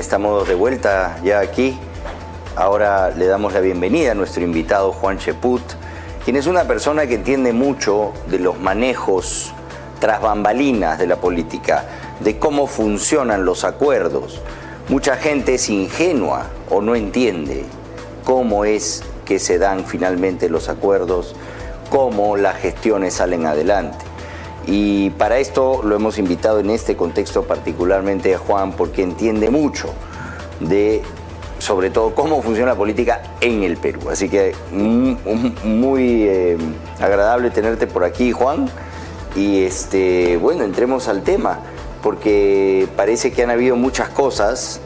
estamos de vuelta ya aquí. Ahora le damos la bienvenida a nuestro invitado Juan Cheput, quien es una persona que entiende mucho de los manejos tras bambalinas de la política, de cómo funcionan los acuerdos. Mucha gente es ingenua o no entiende cómo es que se dan finalmente los acuerdos, cómo las gestiones salen adelante. Y para esto lo hemos invitado en este contexto particularmente a Juan, porque entiende mucho de, sobre todo, cómo funciona la política en el Perú. Así que muy agradable tenerte por aquí, Juan. Y bueno, entremos al tema, porque parece que han habido muchas cosas,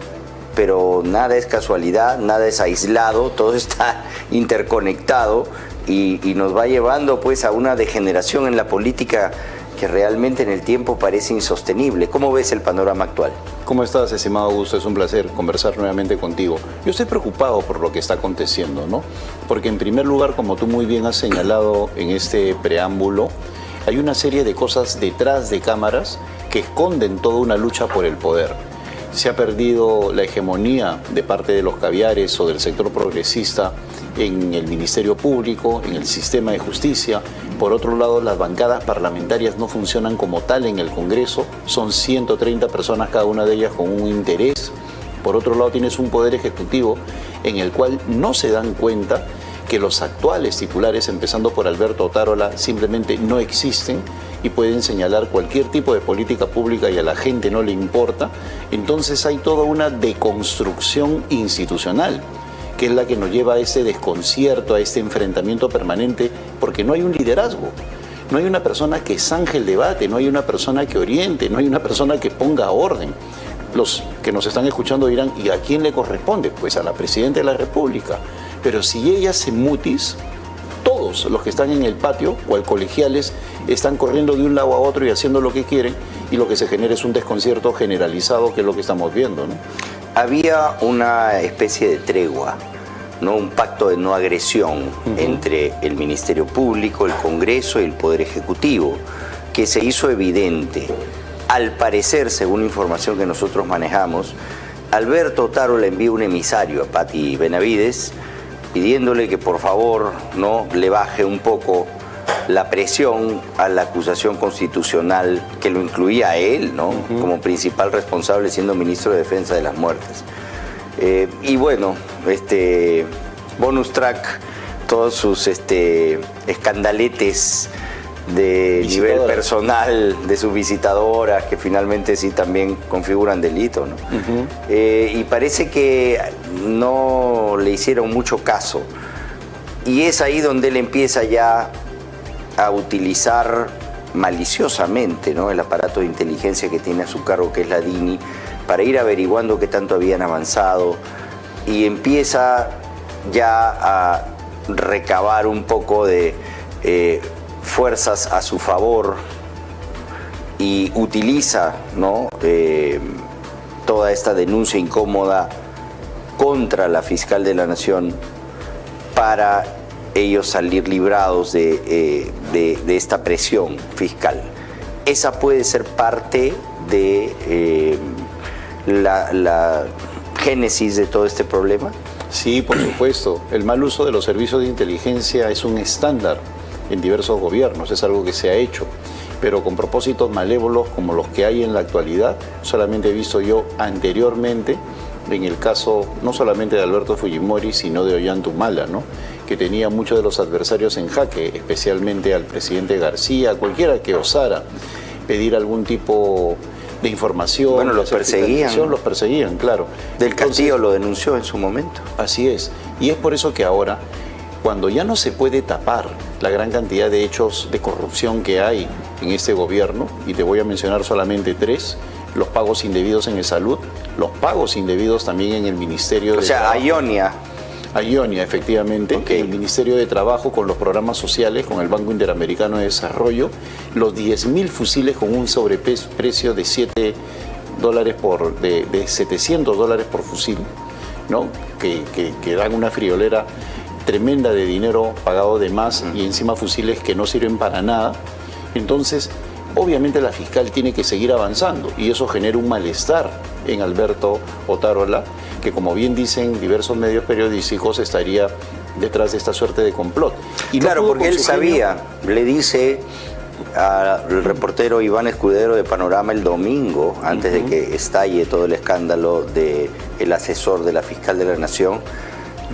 pero nada es casualidad, nada es aislado, todo está interconectado y nos va llevando pues a una degeneración en la política que realmente en el tiempo parece insostenible. ¿Cómo ves el panorama actual? ¿Cómo estás, estimado Augusto? Es un placer conversar nuevamente contigo. Yo estoy preocupado por lo que está aconteciendo, ¿no? Porque en primer lugar, como tú muy bien has señalado en este preámbulo, hay una serie de cosas detrás de cámaras que esconden toda una lucha por el poder. Se ha perdido la hegemonía de parte de los caviares o del sector progresista en el Ministerio Público, en el sistema de justicia. Por otro lado, las bancadas parlamentarias no funcionan como tal en el Congreso. Son 130 personas, cada una de ellas con un interés. Por otro lado, tienes un poder ejecutivo en el cual no se dan cuenta que los actuales titulares, empezando por Alberto Otárola, simplemente no existen y pueden señalar cualquier tipo de política pública y a la gente no le importa. Entonces hay toda una deconstrucción institucional, que es la que nos lleva a ese desconcierto, a este enfrentamiento permanente, porque no hay un liderazgo. No hay una persona que zanje el debate, no hay una persona que oriente, no hay una persona que ponga orden. Los que nos están escuchando dirán, ¿y a quién le corresponde? Pues a la Presidenta de la República. Pero si ella se mutis, todos los que están en el patio, cual colegiales, están corriendo de un lado a otro y haciendo lo que quieren, y lo que se genera es un desconcierto generalizado, que es lo que estamos viendo, ¿no? Había una especie de tregua, ¿no? Un pacto de no agresión entre el Ministerio Público, el Congreso y el Poder Ejecutivo, que se hizo evidente. Al parecer, según información que nosotros manejamos, Alberto Otárola le envió un emisario a Patti Benavides pidiéndole que por favor no le baje un poco la presión a la acusación constitucional que lo incluía a él, ¿no? Como principal responsable, siendo ministro de Defensa de las Muertes. Y bueno, bonus track, todos sus escandaletes de nivel personal de sus visitadoras, que finalmente sí también configuran delito, ¿no? Y parece que no le hicieron mucho caso. Y es ahí donde él empieza ya a utilizar maliciosamente, ¿no?, el aparato de inteligencia que tiene a su cargo, que es la DINI, para ir averiguando qué tanto habían avanzado, y empieza ya a recabar un poco de fuerzas a su favor y utiliza, ¿no?, toda esta denuncia incómoda contra la fiscal de la Nación para ellos salir librados de esta presión fiscal. Esa puede ser parte de la génesis de todo este problema. Sí, por supuesto. El mal uso de los servicios de inteligencia es un estándar en diversos gobiernos, es algo que se ha hecho, pero con propósitos malévolos como los que hay en la actualidad, solamente he visto yo anteriormente en el caso no solamente de Alberto Fujimori, sino de Ollanta Humala, ¿no?, que tenía muchos de los adversarios en jaque, especialmente al presidente García, cualquiera que osara pedir algún tipo de información. Bueno, los perseguían, claro. Del Castillo lo denunció en su momento. Así es, y es por eso que ahora, cuando ya no se puede tapar la gran cantidad de hechos de corrupción que hay en este gobierno, y te voy a mencionar solamente 3, los pagos indebidos en el salud, los pagos indebidos también en el Ministerio de Trabajo. A Ionia, efectivamente, okay. El Ministerio de Trabajo con los programas sociales, con el Banco Interamericano de Desarrollo, los 10.000 fusiles con un sobreprecio de $7 de $700 por fusil, ¿no?, que dan una friolera tremenda de dinero pagado de más, y encima fusiles que no sirven para nada. Entonces, obviamente la fiscal tiene que seguir avanzando y eso genera un malestar en Alberto Otárola, que como bien dicen diversos medios periodísticos estaría detrás de esta suerte de complot. Y claro, no porque él sabía, le dice al reportero Iván Escudero de Panorama el domingo, antes de que estalle todo el escándalo del asesor de la fiscal de la Nación,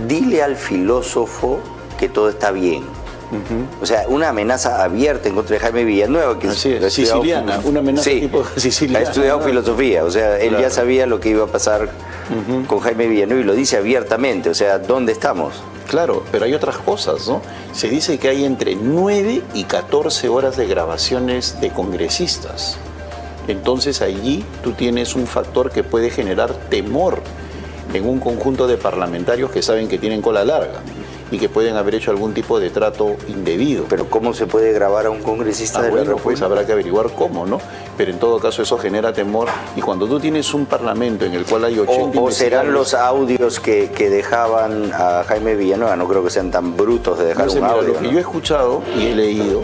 dile al filósofo que todo está bien. O sea, una amenaza abierta en contra de Jaime Villanueva, que así es, siciliana, una amenaza tipo siciliana. Ha estudiado filosofía, o sea, él ya sabía lo que iba a pasar con Jaime Villanueva y lo dice abiertamente, o sea, ¿dónde estamos? Claro, pero hay otras cosas, ¿no? Se dice que hay entre 9 y 14 horas de grabaciones de congresistas. Entonces allí tú tienes un factor que puede generar temor en un conjunto de parlamentarios que saben que tienen cola larga y que pueden haber hecho algún tipo de trato indebido. Pero ¿cómo se puede grabar a un congresista de la República? Pues habrá que averiguar cómo, ¿no? Pero en todo caso eso genera temor, y cuando tú tienes un parlamento en el cual hay 80 o serán los audios que dejaban a Jaime Villanueva, no creo que sean tan brutos de dejar un audio. Lo que yo he escuchado y he leído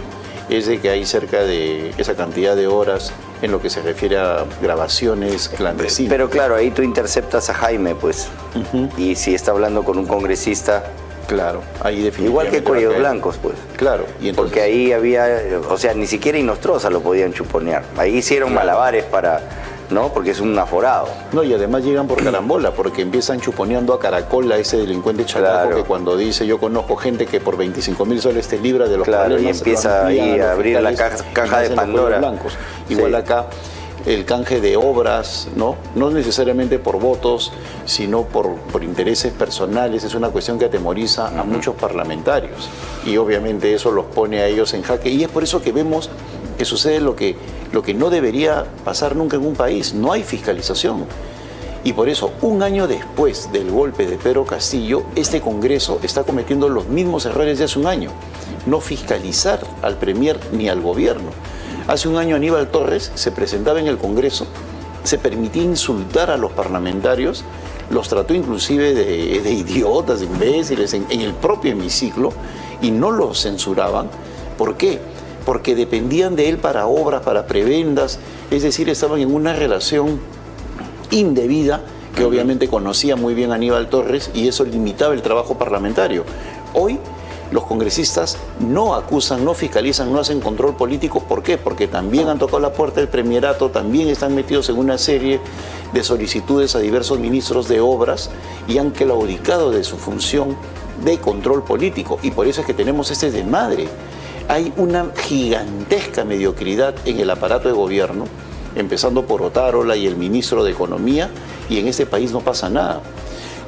es de que hay cerca de esa cantidad de horas en lo que se refiere a grabaciones clandestinas. Pero claro, ahí tú interceptas a Jaime, pues, y si está hablando con un congresista... Claro, ahí definitivamente. Igual que Cuellos Blancos, pues. Claro. Y entonces, porque ahí había, o sea, ni siquiera Inostroza lo podían chuponear. Ahí hicieron malabares para, ¿no? Porque es un aforado. No, y además llegan por carambola, porque empiezan chuponeando a Caracol, a ese delincuente chalaco que cuando dice yo conozco gente que por 25.000 soles te libra de los problemas. Y empieza ahí a abrir la caja de Pandora. Igual acá el canje de obras, ¿no? No necesariamente por votos, sino por intereses personales. Es una cuestión que atemoriza a muchos parlamentarios y obviamente eso los pone a ellos en jaque, y es por eso que vemos que sucede lo que no debería pasar nunca en un país. No hay fiscalización. Y por eso, un año después del golpe de Pedro Castillo, este Congreso está cometiendo los mismos errores de hace un año. No fiscalizar al Premier ni al gobierno. Hace un año Aníbal Torres se presentaba en el Congreso, se permitía insultar a los parlamentarios, los trató inclusive de idiotas, de imbéciles en el propio hemiciclo, y no los censuraban. ¿Por qué? Porque dependían de él para obras, para prebendas, es decir, estaban en una relación indebida que obviamente conocía muy bien a Aníbal Torres, y eso limitaba el trabajo parlamentario. Hoy los congresistas no acusan, no fiscalizan, no hacen control político. ¿Por qué? Porque también han tocado la puerta del premierato, también están metidos en una serie de solicitudes a diversos ministros de obras y han claudicado de su función de control político. Y por eso es que tenemos este desmadre. Hay una gigantesca mediocridad en el aparato de gobierno, empezando por Otárola y el ministro de Economía, y en este país no pasa nada.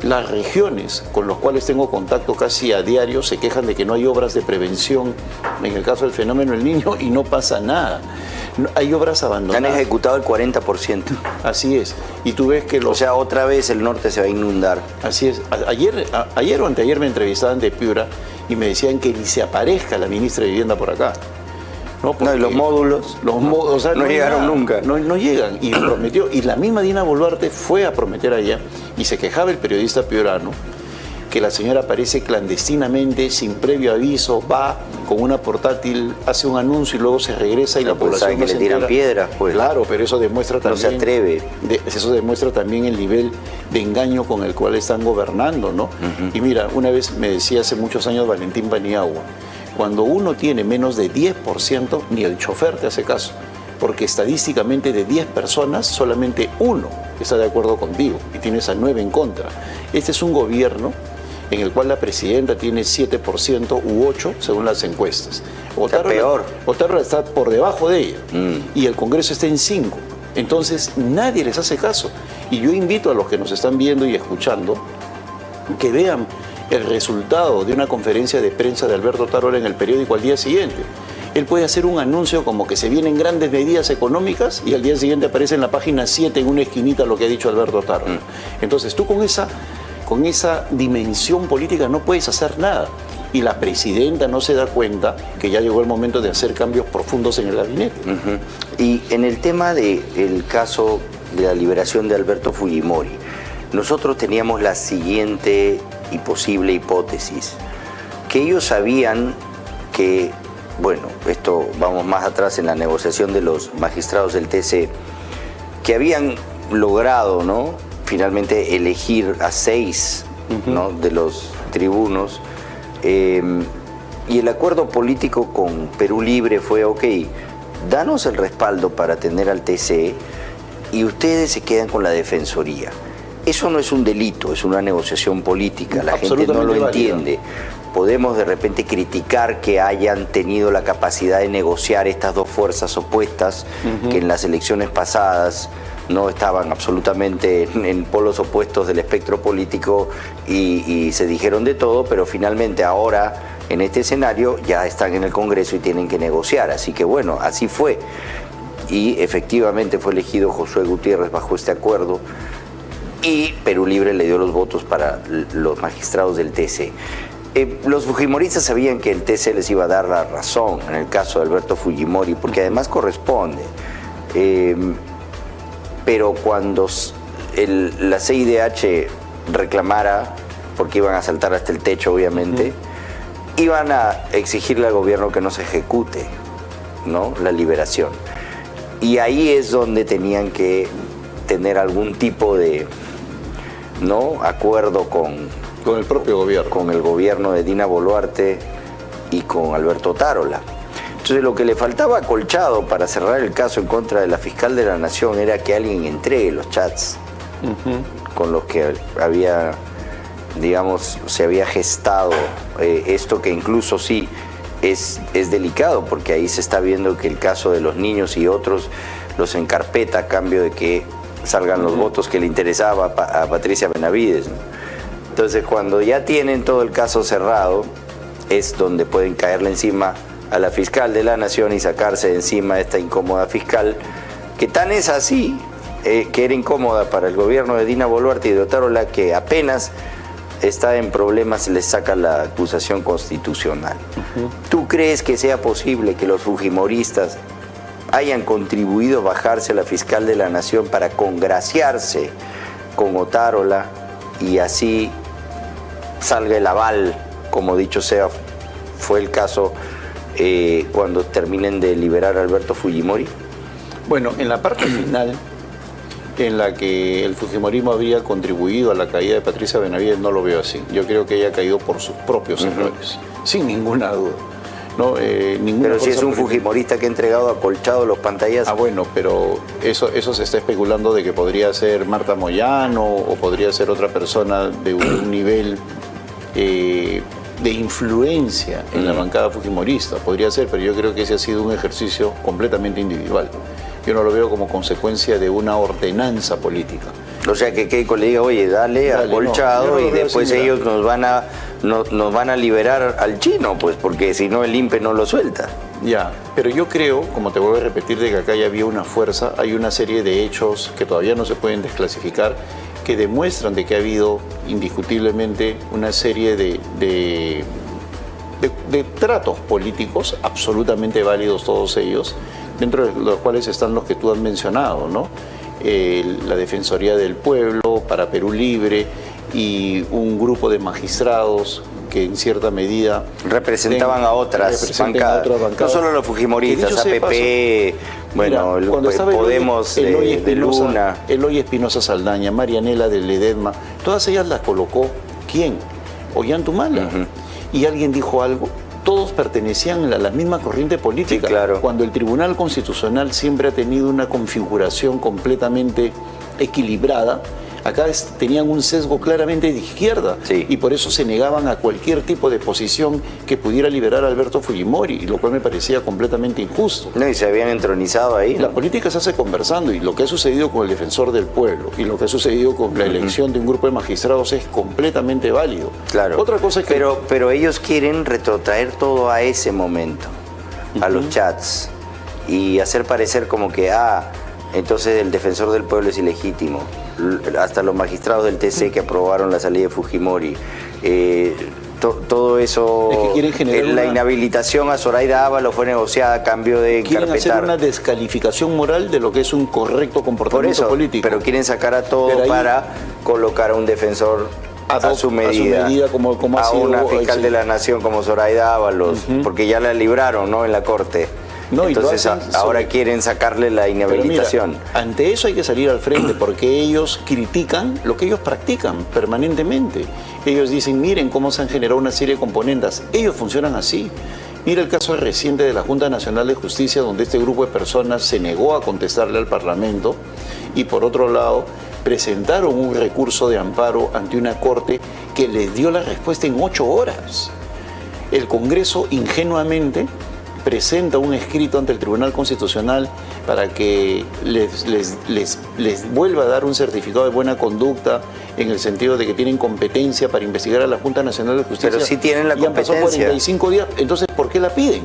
Las regiones con las cuales tengo contacto casi a diario se quejan de que no hay obras de prevención en el caso del fenómeno del Niño, y no pasa nada. Hay obras abandonadas. Han ejecutado el 40%. Así es. Y tú ves que O sea, otra vez el norte se va a inundar. Así es. Ayer o anteayer me entrevistaban de Piura y me decían que ni se aparezca la ministra de Vivienda por acá. No, y los módulos o sea, no llegaron nunca. No llegan. Y prometió, y la misma Dina Boluarte fue a prometer allá, y se quejaba el periodista piurano que la señora aparece clandestinamente, sin previo aviso, va con una portátil, hace un anuncio y luego se regresa, y la población que le tiran piedras, pues. Claro, pero eso demuestra también... No se atreve. Eso demuestra también el nivel de engaño con el cual están gobernando, ¿no? Y mira, una vez me decía hace muchos años Valentín Paniagua, cuando uno tiene menos de 10%, ni el chofer te hace caso, porque estadísticamente de 10 personas, solamente uno está de acuerdo contigo y tienes a 9 en contra. Este es un gobierno en el cual la presidenta tiene 7% u 8% según las encuestas. Otárola está por debajo de ella y el Congreso está en 5%. Entonces nadie les hace caso. Y yo invito a los que nos están viendo y escuchando que vean el resultado de una conferencia de prensa de Alberto Otárola en el periódico al día siguiente. Él puede hacer un anuncio como que se vienen grandes medidas económicas y al día siguiente aparece en la página 7 en una esquinita lo que ha dicho Alberto Otárola. Entonces tú con esa dimensión política no puedes hacer nada. Y la presidenta no se da cuenta que ya llegó el momento de hacer cambios profundos en el gabinete. Y en el tema del caso de la liberación de Alberto Fujimori, nosotros teníamos la siguiente y posible hipótesis, que ellos sabían que, bueno, esto vamos más atrás en la negociación de los magistrados del TC, que habían logrado, ¿no?, finalmente elegir a 6, ¿no?, de los tribunos. Y el acuerdo político con Perú Libre fue, ok, danos el respaldo para tener al TC y ustedes se quedan con la defensoría. Eso no es un delito, es una negociación política, la gente no lo entiende. Podemos de repente criticar que hayan tenido la capacidad de negociar estas dos fuerzas opuestas que en las elecciones pasadas no estaban absolutamente en polos opuestos del espectro político y se dijeron de todo, pero finalmente ahora en este escenario ya están en el Congreso y tienen que negociar. Así que bueno, así fue. Y efectivamente fue elegido Josué Gutiérrez bajo este acuerdo y Perú Libre le dio los votos para los magistrados del TC. Los fujimoristas sabían que el TC les iba a dar la razón en el caso de Alberto Fujimori, porque además corresponde. Pero cuando la CIDH reclamara, porque iban a saltar hasta el techo obviamente, iban a exigirle al gobierno que no se ejecute, ¿no?, la liberación. Y ahí es donde tenían que tener algún tipo de, ¿no?, acuerdo con el propio gobierno. Con el gobierno de Dina Boluarte y con Alberto Otárola. Entonces lo que le faltaba a Colchado para cerrar el caso en contra de la fiscal de la Nación era que alguien entregue los chats con los que había, digamos, se había gestado esto, que incluso sí es delicado, porque ahí se está viendo que el caso de los niños y otros los encarpeta a cambio de que salgan los votos que le interesaba a Patricia Benavides, ¿no? Entonces, cuando ya tienen todo el caso cerrado, es donde pueden caerle encima a la fiscal de la Nación y sacarse de encima a esta incómoda fiscal, que tan es así, que era incómoda para el gobierno de Dina Boluarte y de Otárola, que apenas está en problemas les saca la acusación constitucional. ¿Tú crees que sea posible que los fujimoristas hayan contribuido a bajarse a la fiscal de la Nación para congraciarse con Otárola y así salga el aval, como dicho sea, fue el caso cuando terminen de liberar a Alberto Fujimori? Bueno, en la parte final, en la que el fujimorismo habría contribuido a la caída de Patricia Benavides, no lo veo así. Yo creo que ella ha caído por sus propios errores, sin ninguna duda. No, pero si es un fujimorista que ha entregado a Colchado los pantallazos. Ah, bueno, pero eso se está especulando de que podría ser Marta Moyano o podría ser otra persona de un nivel de influencia en la bancada fujimorista. Podría ser, pero yo creo que ese ha sido un ejercicio completamente individual. Yo no lo veo como consecuencia de una ordenanza política. O sea, que Keiko le diga, oye, dale a Colchado, y después ellos nos van a liberar al chino, pues, porque si no el INPE no lo suelta. Ya, pero yo creo, como te vuelvo a repetir, de que acá ya había una fuerza, hay una serie de hechos que todavía no se pueden desclasificar, que demuestran de que ha habido indiscutiblemente una serie de tratos políticos absolutamente válidos, todos ellos, dentro de los cuales están los que tú has mencionado, ¿no? La Defensoría del Pueblo para Perú Libre y un grupo de magistrados que en cierta medida representaban a otras bancadas, no solo los fujimoristas, APP, bueno, mira, el Podemos de Luna, Eloy Espinosa Saldaña, Marianela de Ledesma, todas ellas las colocó ¿quién? Ollantumala. Y alguien dijo algo. Todos pertenecían a la misma corriente política. Sí, claro. Cuando el Tribunal Constitucional siempre ha tenido una configuración completamente equilibrada, acá tenían un sesgo claramente de izquierda, sí, y por eso se negaban a cualquier tipo de posición que pudiera liberar a Alberto Fujimori, lo cual me parecía completamente injusto. No, y se habían entronizado ahí, ¿no? La política se hace conversando, y lo que ha sucedido con el Defensor del Pueblo y lo que ha sucedido con la elección de un grupo de magistrados es completamente válido. Claro. Otra cosa es que... Pero ellos quieren retrotraer todo a ese momento, a los chats, y hacer parecer como que, entonces el Defensor del Pueblo es ilegítimo. Hasta los magistrados del TC que aprobaron la salida de Fujimori. Todo eso, es que quieren generar la inhabilitación a Zoraida Ábalos fue negociada a cambio de quieren encarpetar. Hacer una descalificación moral de lo que es un correcto comportamiento político. Pero quieren sacar a todo para colocar a un defensor a su medida como a una fiscal de la Nación como Zoraida Ábalos, porque ya la libraron, ¿no?, en la corte. No, y entonces lo hacen ahora quieren sacarle la inhabilitación. Pero mira, ante eso hay que salir al frente porque ellos critican lo que ellos practican permanentemente. Ellos dicen, miren cómo se han generado una serie de componendas. Ellos funcionan así. Mira el caso reciente de la Junta Nacional de Justicia, donde este grupo de personas se negó a contestarle al Parlamento y por otro lado presentaron un recurso de amparo ante una corte que les dio la respuesta en 8 horas. El Congreso ingenuamente presenta un escrito ante el Tribunal Constitucional para que les vuelva a dar un certificado de buena conducta en el sentido de que tienen competencia para investigar a la Junta Nacional de Justicia. Pero sí tienen la competencia. Han pasado 45 días, entonces ¿por qué la piden?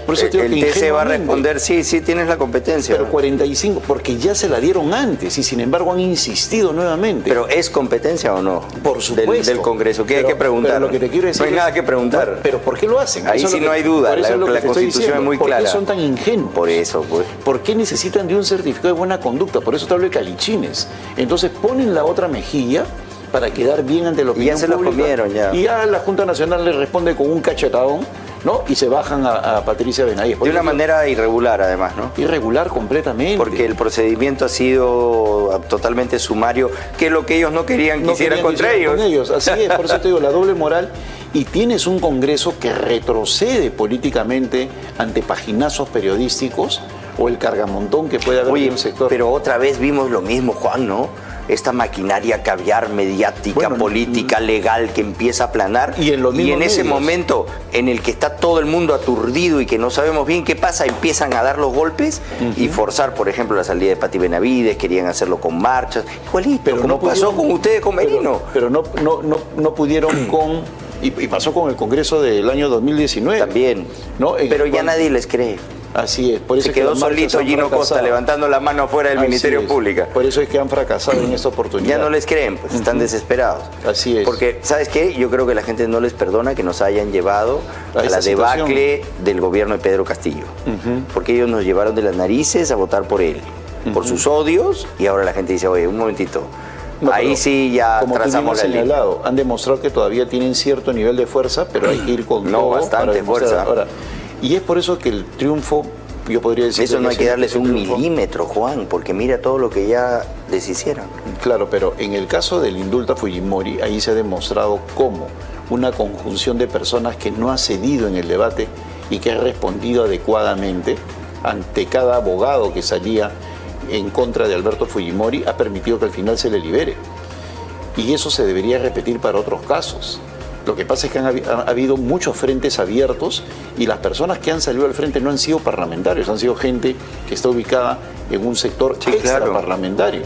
Por eso el TC va a responder, sí, tienes la competencia. Pero 45, porque ya se la dieron antes y sin embargo han insistido nuevamente. ¿Pero es competencia o no? Por supuesto. Del Congreso, ¿qué hay que preguntar? Pero lo que te quiero decir no hay nada que preguntar. No, pero ¿por qué lo hacen? Ahí sí no hay duda, la Constitución es muy clara. ¿Por qué son tan ingenuos? Por eso, pues. ¿Por qué necesitan de un certificado de buena conducta? Por eso te hablo de calichines. Entonces ponen la otra mejilla para quedar bien ante la opinión pública. Y ya se lo comieron, ya. Y ya la Junta Nacional le responde con un cachetadón, ¿no? Y se bajan a Patricia Benavides. De una manera irregular, además, ¿no? Irregular completamente. Porque el procedimiento ha sido totalmente sumario, que es lo que ellos no querían que hicieran contra ellos. Así es, por eso te digo, la doble moral. Y tienes un Congreso que retrocede políticamente ante paginazos periodísticos o el cargamontón que puede haber en un sector. Pero otra vez vimos lo mismo, Juan, ¿no? Esta maquinaria caviar mediática, política, legal que empieza a planar y en ese momento en el que está todo el mundo aturdido y que no sabemos bien qué pasa, empiezan a dar los golpes y forzar, por ejemplo, la salida de Pati Benavides, querían hacerlo con marchas, igualito, pero como pasó con ustedes con Merino. Pero no pudieron con... Y pasó con el Congreso del año 2019. También, ¿no? Pero ya nadie les cree. Así es. Por eso se quedó solito Gino Costa levantando la mano afuera del Ministerio Público. Por eso es que han fracasado en esta oportunidad. Ya no les creen, pues están desesperados. Así es. Porque, ¿sabes qué? Yo creo que la gente no les perdona que nos hayan llevado a la debacle del gobierno de Pedro Castillo. Porque ellos nos llevaron de las narices a votar por él, por sus odios, y ahora la gente dice, oye, un momentito. No, ahí sí ya trazamos la línea. Han demostrado que todavía tienen cierto nivel de fuerza, pero hay que ir con todo. Bastante fuerza. Ahora, y es por eso que el triunfo, yo podría decir... Eso no hay que darles un milímetro, Juan, porque mira todo lo que ya deshicieron. Claro, pero en el caso del indulto a Fujimori, ahí se ha demostrado cómo una conjunción de personas que no ha cedido en el debate y que ha respondido adecuadamente ante cada abogado que salía en contra de Alberto Fujimori ha permitido que al final se le libere. Y eso se debería repetir para otros casos. Lo que pasa es que ha habido muchos frentes abiertos y las personas que han salido al frente no han sido parlamentarios, han sido gente que está ubicada en un sector extraparlamentario.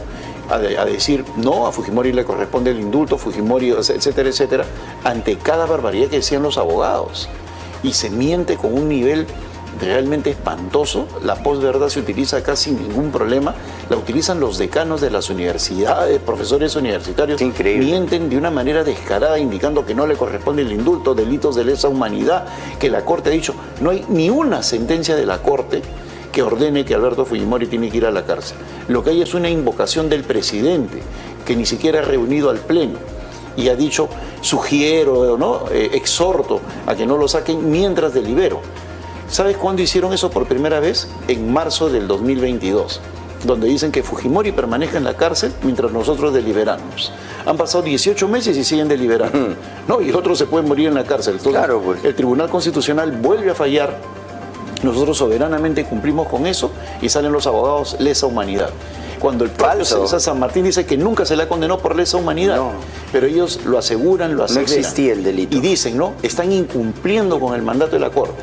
A decir, no, a Fujimori le corresponde el indulto, Fujimori, etcétera, etcétera, ante cada barbaridad que decían los abogados. Y se miente con un nivel realmente espantoso. La posverdad se utiliza acá sin ningún problema, la utilizan los decanos de las universidades, profesores universitarios, mienten de una manera descarada indicando que no le corresponde el indulto, delitos de lesa humanidad, que la Corte ha dicho, no hay ni una sentencia de la Corte que ordene que Alberto Fujimori tiene que ir a la cárcel. Lo que hay es una invocación del presidente, que ni siquiera ha reunido al Pleno y ha dicho, sugiero, ¿no? Exhorto a que no lo saquen mientras delibero. ¿Sabes cuándo hicieron eso por primera vez? En marzo del 2022, donde dicen que Fujimori permanezca en la cárcel mientras nosotros deliberamos. Han pasado 18 meses y siguen deliberando. No, y otros se pueden morir en la cárcel. Entonces, pues. El Tribunal Constitucional vuelve a fallar. Nosotros soberanamente cumplimos con eso y salen los abogados lesa humanidad. Cuando el propio César San Martín dice que nunca se le ha condenado por lesa humanidad, pero ellos lo aseguran, lo aseveran. No existía el delito. Y dicen, ¿no? Están incumpliendo con el mandato de la Corte.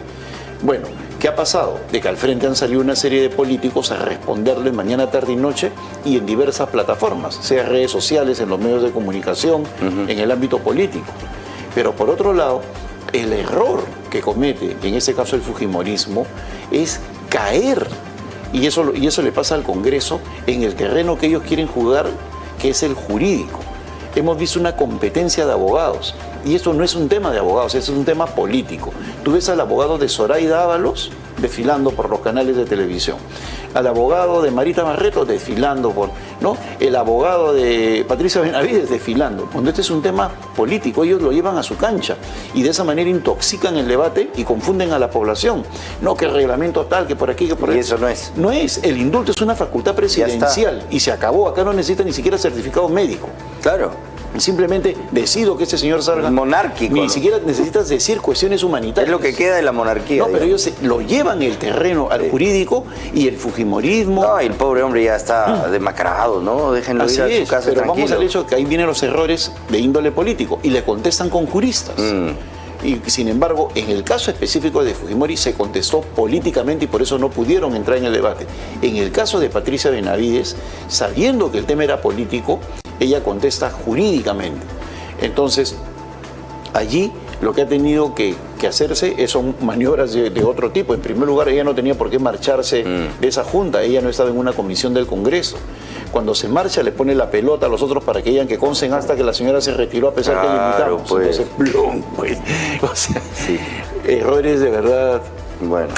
Bueno, ¿qué ha pasado? De que al frente han salido una serie de políticos a responderle mañana, tarde y noche y en diversas plataformas, sea redes sociales, en los medios de comunicación, en el ámbito político. Pero por otro lado, el error que comete, en este caso el fujimorismo, es caer. Y eso le pasa al Congreso en el terreno que ellos quieren jugar, que es el jurídico. Hemos visto una competencia de abogados. Y esto no es un tema de abogados, es un tema político. Tú ves al abogado de Zoraida Ábalos, desfilando por los canales de televisión. Al abogado de Marita Barreto desfilando por, ¿no? El abogado de Patricia Benavides desfilando. Cuando este es un tema político, ellos lo llevan a su cancha y de esa manera intoxican el debate y confunden a la población. No, que el reglamento tal, que por aquí, que por ahí. Y eso no es. No es. El indulto es una facultad presidencial y se acabó. Acá no necesita ni siquiera certificado médico. Claro. Simplemente decido que este señor salga. Monárquico. Ni ¿no? siquitas necesitas decir cuestiones humanitarias. Es lo que queda de la monarquía. No, pero ellos lo llevan el terreno al jurídico y el fujimorismo. No, y el pobre hombre ya está demacrado, ¿no? Déjenlo Así ir a su es, casa pero tranquilo. vamos al hecho de que ahí vienen los errores de índole político y le contestan con juristas. Y sin embargo, en el caso específico de Fujimori se contestó políticamente y por eso no pudieron entrar en el debate. En el caso de Patricia Benavides, sabiendo que el tema era político, ella contesta jurídicamente. Entonces, allí lo que ha tenido que hacerse son maniobras de otro tipo. En primer lugar, ella no tenía por qué marcharse de esa junta, ella no estaba en una comisión del Congreso. Cuando se marcha le pone la pelota a los otros para que digan que consten hasta que la señora se retiró a pesar que le invitamos. Pues. Entonces, ¡plum! Pues. O sea, Sí. errores de verdad. Bueno,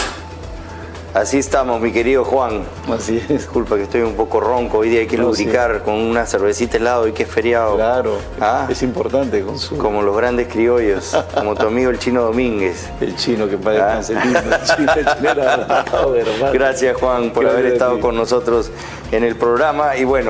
así estamos, mi querido Juan. Así es. Disculpa que estoy un poco ronco, hoy día hay que No, lubricar con una cervecita helado y que es feriado. Claro, Ah. es importante consumo. Como los grandes criollos, como tu amigo el Chino Domínguez. El chino que para descansar, el chino era bravo, hermano. Gracias, Juan, por Gracias haber a estado ti. con nosotros en el programa y bueno.